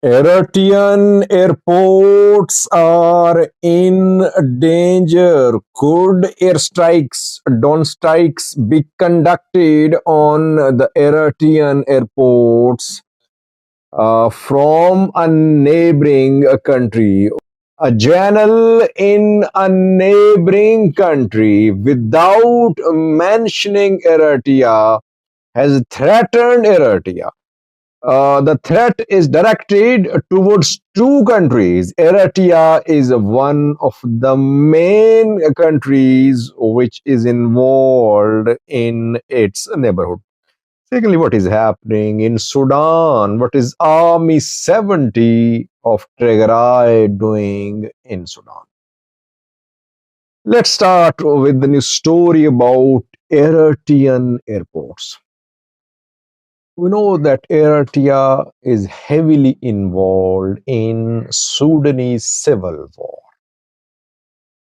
Eritrean airports are in danger. Could airstrikes, drone strikes be conducted on the Eritrean airports from a neighboring country? A general in a neighboring country without mentioning Eritrea has threatened Eritrea. The threat is directed towards two countries. Eritrea is one of the main countries which is involved in its neighborhood. Secondly, what is happening in Sudan? What is Army 70 of Tigray doing in Sudan? Let's start with the new story about Eritrean airports. We know that Eritrea is heavily involved in Sudanese civil war.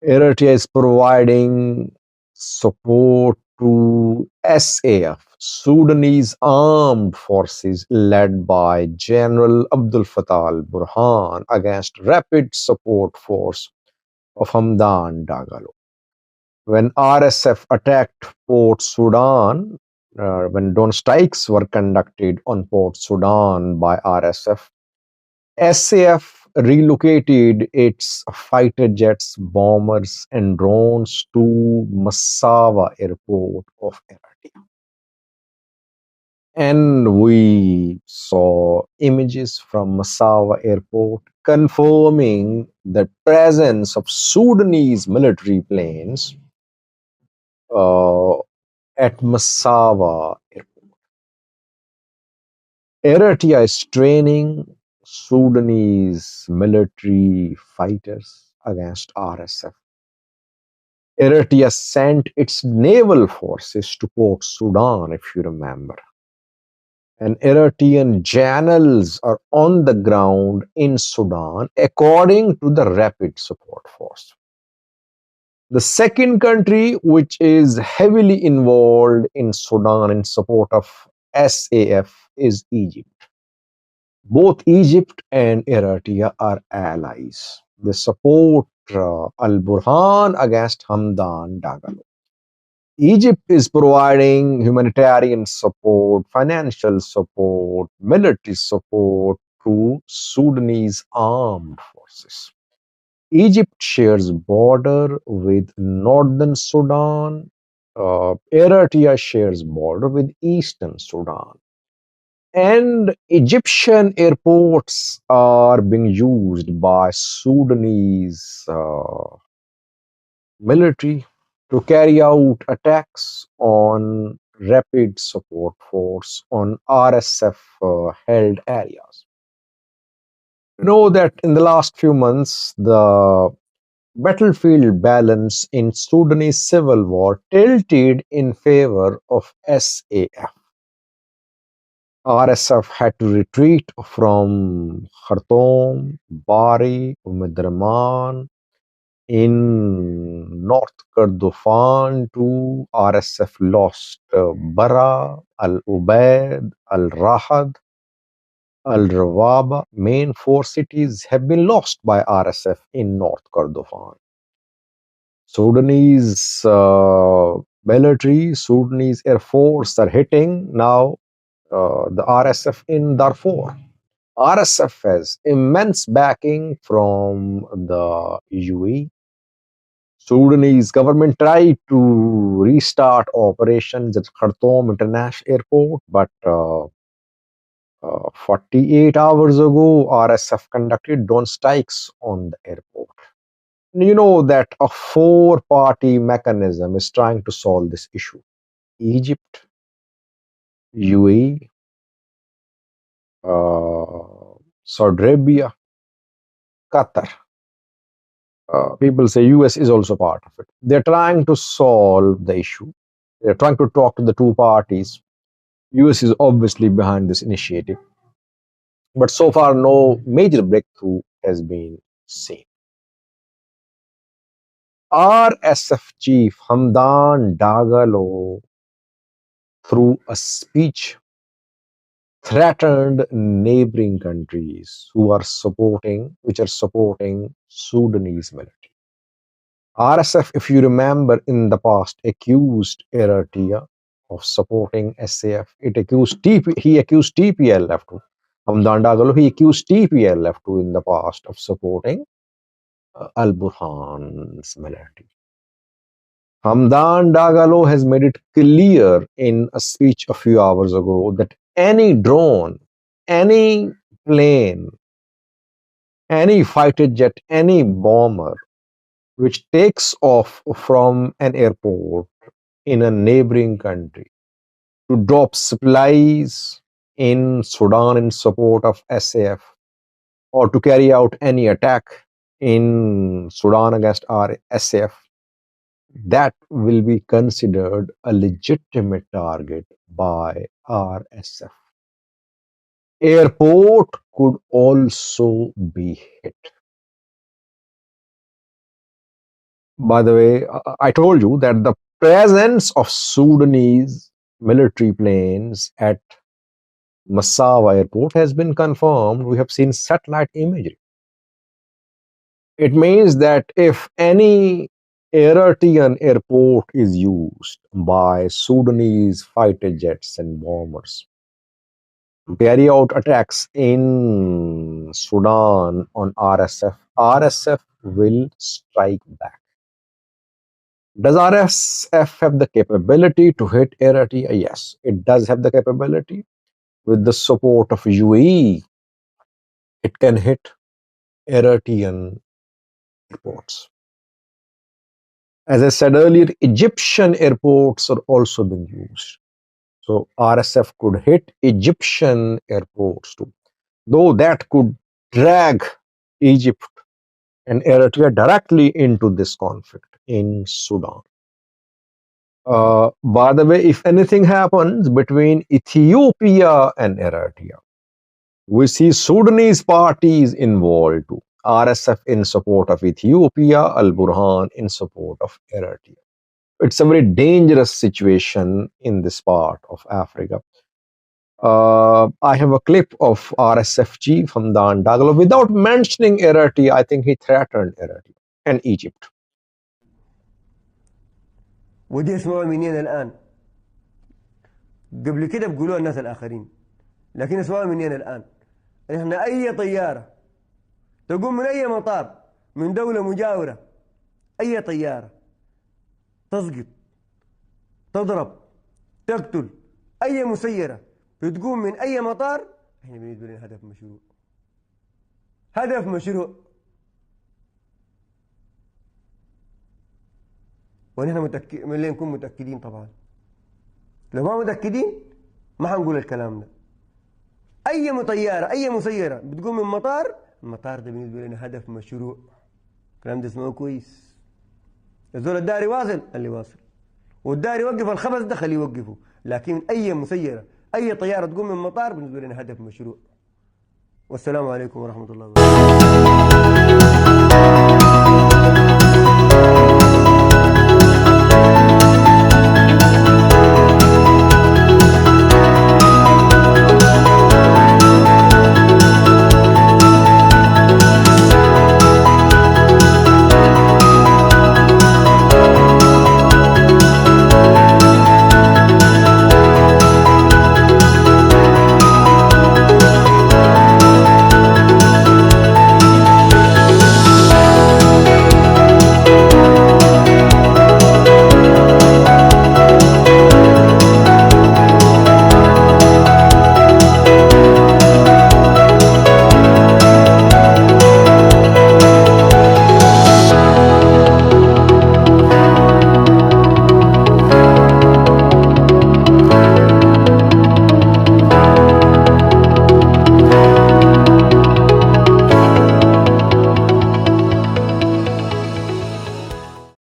Eritrea is providing support to SAF, Sudanese armed forces led by General Abdel Fattah al-Burhan against rapid support force of Hamdan Dagalo. When RSF attacked Port Sudan, when drone strikes were conducted on Port Sudan by RSF, SAF relocated its fighter jets, bombers, and drones to Massawa airport of Eritrea. And we saw images from Massawa airport confirming the presence of Sudanese military planes at Massawa airport. Eritrea is training Sudanese military fighters against RSF. Eritrea sent its naval forces to Port Sudan, if you remember. And Eritrean generals are on the ground in Sudan according to the Rapid Support Force. The second country which is heavily involved in Sudan in support of SAF is Egypt. Both Egypt and Eritrea are allies. They support al-Burhan against Hamdan Dagalo. Egypt is providing humanitarian support, financial support, military support to Sudanese armed forces. Egypt shares border with northern Sudan. Eritrea shares border with eastern Sudan. And Egyptian airports are being used by Sudanese military to carry out attacks on rapid support force on RSF held areas. You know that in the last few months, the battlefield balance in Sudanese civil war tilted in favor of SAF. RSF had to retreat from Khartoum, Bari, Umdurman in North Kordofan to RSF lost Bara, Al-Ubaid, Al-Rahad, Al-Rawaba. Main four cities have been lost by RSF in North Kordofan. Sudanese military, Sudanese Air Force are hitting now the RSF in Darfur. RSF has immense backing from the UAE. Sudanese government tried to restart operations at Khartoum International Airport, but 48 hours ago, RSF conducted drone strikes on the airport. You know that a four-party mechanism is trying to solve this issue. Egypt, UAE, Saudi Arabia, Qatar. People say US is also part of it. They're trying to solve the issue. They're trying to talk to the two parties. US is obviously behind this initiative. But so far, no major breakthrough has been seen. RSF chief Hamdan Dagalo, through a speech, threatened neighboring countries which are supporting Sudanese military. RSF, if you remember, in the past accused Eritrea of supporting SAF. He accused TPLF too. Hamdan Dagalo, he accused TPLF too in the past of supporting Al-Burhan's military. Hamdan Dagalo has made it clear in a speech a few hours ago that any drone, any plane, any fighter jet, any bomber which takes off from an airport in a neighboring country to drop supplies in Sudan in support of SAF or to carry out any attack in Sudan against SAF, that will be considered a legitimate target by RSF. Airport could also be hit. By the way, I told you that the presence of Sudanese military planes at Massawa airport has been confirmed. We have seen satellite imagery. It means that if any Eritrean airport is used by Sudanese fighter jets and bombers to carry out attacks in Sudan on RSF, RSF will strike back. Does RSF have the capability to hit Eritrea? Yes, it does have the capability. With the support of UAE, it can hit Eritrean airports. As I said earlier, Egyptian airports are also being used. So RSF could hit Egyptian airports too, though that could drag Egypt and Eritrea directly into this conflict in Sudan. By the way, if anything happens between Ethiopia and Eritrea, we see Sudanese parties involved too. RSF in support of Ethiopia, Al-Burhan in support of Eritrea. It's a very dangerous situation in this part of Africa. I have a clip of RSF chief Hamdan Dagalo. Without mentioning Eritrea, I think he threatened Eritrea and Egypt. ودي اسمعوا منين الآن. قبل كده بيقولوها الناس الآخرين، لكن اسمعوا منين الآن. احنا أي طيارة تقوم من أي مطار من دولة مجاورة، أي طيارة تسقط، تضرب، تقتل، أي مسيرة بتقوم من أي مطار، احنا بالنسبة لنا هدف مشروع. هدف مشروع. ونحن من اللي نكون متأكدين طبعا. لو ما متأكدين ما حنقول الكلام ده. أي طيارة أي مسيرة بتقوم من مطار، المطار ده بالنسبة لنا هدف مشروع. الكلام ده اسمه كويس. الزول الداري واصل اللي واصل، والداري يوقف الخبز ده خليه يوقفه، لكن أي مسيرة أي طيارة تقوم من مطار بالنسبة لنا هدف مشروع. والسلام عليكم ورحمة الله وبركاته.